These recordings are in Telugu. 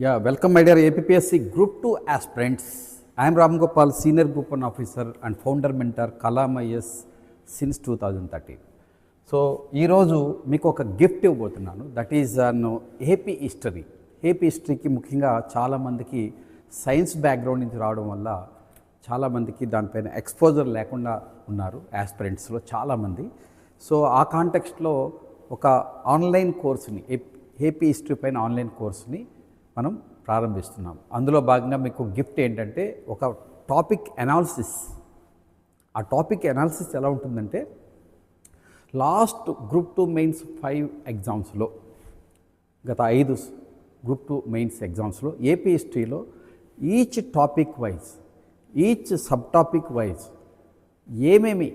Yeah, welcome my dear APPSC Group 2 aspirants. I am Ram Gopal, Senior Group 1 Officer and Founder Mentor Kalam IS since 2013. So ఈరోజు మీకు ఒక గిఫ్ట్ ఇవ్వబోతున్నాను. That is AP history. AP హిస్టరీకి ముఖ్యంగా చాలామందికి సైన్స్ బ్యాక్గ్రౌండ్ నుంచి రావడం వల్ల చాలామందికి దానిపైన ఎక్స్పోజర్ లేకుండా ఉన్నారు యాస్పిరెంట్స్లో చాలామంది. సో ఆ కాంటెక్స్ట్లో ఒక ఆన్లైన్ కోర్సుని ఏపీ హిస్టరీ పైన ఆన్లైన్ కోర్సుని మనం ప్రారంభిస్తున్నాం. అందులో భాగంగా మీకు గిఫ్ట్ ఏంటంటే ఒక టాపిక్ అనాలిసిస్. ఆ టాపిక్ అనాలిసిస్ ఎలా ఉంటుందంటే లాస్ట్ గ్రూప్ 2 మెయిన్స్ 5 ఎగ్జామ్స్లో గత 5 గ్రూప్ 2 మెయిన్స్ ఎగ్జామ్స్లో ఏపీ హిస్టరీలో each topic wise each sub topic wise ఏమేమి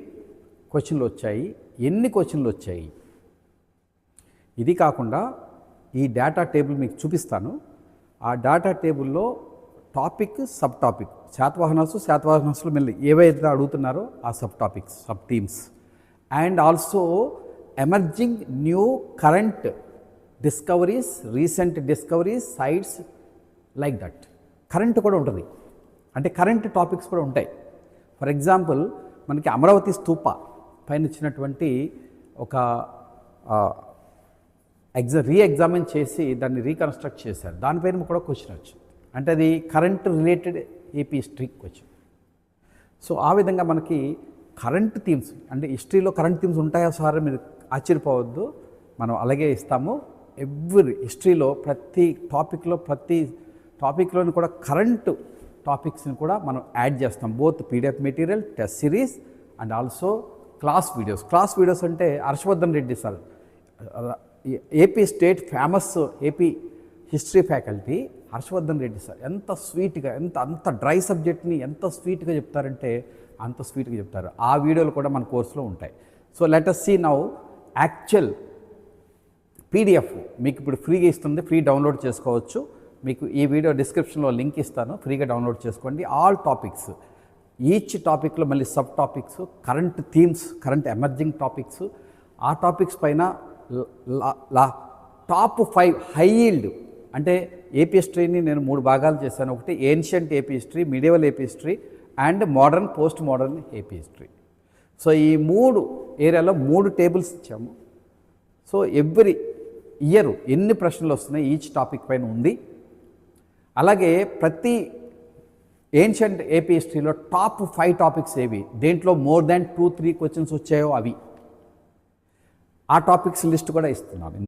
క్వశ్చన్లు వచ్చాయి, ఎన్ని క్వశ్చన్లు వచ్చాయి, ఇది కాకుండా ఈ డేటా టేబుల్ మీకు చూపిస్తాను. ఆ డేటా టేబుల్లో టాపిక్ సబ్ టాపిక్ శాతవాహనాలు మళ్ళీ ఏవైతే అడుగుతున్నారో ఆ sub topics sub themes and also emerging new current discoveries, recent discoveries, sites like that. Current కూడా ఉంటుంది, అంటే కరెంట్ టాపిక్స్ కూడా ఉంటాయి. ఫర్ ఎగ్జాంపుల్ మనకి అమరావతి స్తూప పైన ఇచ్చినటువంటి ఒక రీఎగ్జామిన్ చేసి దాన్ని రీకన్స్ట్రక్ట్ చేశారు. దానిపైన కూడా క్వశ్చన్ వచ్చింది, అంటే అది current related AP history question. So ఆ విధంగా మనకి కరెంట్ థీమ్స్, అంటే హిస్టరీలో కరెంట్ థీమ్స్ ఉంటాయా సార్ మీరు ఆశ్చర్యపోవద్దు, మనం అలాగే ఇస్తాము. ఎవ్రీ హిస్టరీలో ప్రతి టాపిక్లోని కూడా కరెంట్ టాపిక్స్ని కూడా మనం యాడ్ చేస్తాం. Both PDF material, test series and also class videos అంటే Harshavardhan Reddy sir, AP state famous AP history faculty Harshavardhan Reddy sir ఎంత స్వీట్గా, అంత డ్రై సబ్జెక్ట్ని ఎంత స్వీట్గా చెప్తారంటే అంత స్వీట్గా చెప్తారు. ఆ వీడియోలు కూడా మన కోర్సులో ఉంటాయి. So let us see now actual PDF మీకు ఇప్పుడు ఫ్రీగా ఇస్తుంది, ఫ్రీ డౌన్లోడ్ చేసుకోవచ్చు. మీకు ఈ వీడియో డిస్క్రిప్షన్లో లింక్ ఇస్తాను, ఫ్రీగా డౌన్లోడ్ చేసుకోండి. ఆల్ టాపిక్స్, ఈచ్ టాపిక్లో మళ్ళీ sub topics, current themes, current emerging topics, ఆ టాపిక్స్ పైన టాప్ 5 హై ఈల్డ్, అంటే ఏపీ హిస్టరీని నేను 3 భాగాలు చేశాను. ఒకటి ancient AP history, medieval AP history and modern post modern AP history. So ఈ 3 ఏరియాలో 3 టేబుల్స్ ఇచ్చాము. సో ఎవ్రీ ఇయర్ ఎన్ని ప్రశ్నలు వస్తున్నాయి ఈచ్ టాపిక్ పైన ఉంది. అలాగే ప్రతి ఏన్షియంట్ ఏపీ హిస్టరీలో టాప్ 5 టాపిక్స్ ఏవి, దేంట్లో మోర్ దాన్ 2-3 క్వశ్చన్స్ వచ్చాయో అవి, ఆ టాపిక్స్ లిస్ట్ కూడా ఇస్తున్నాను.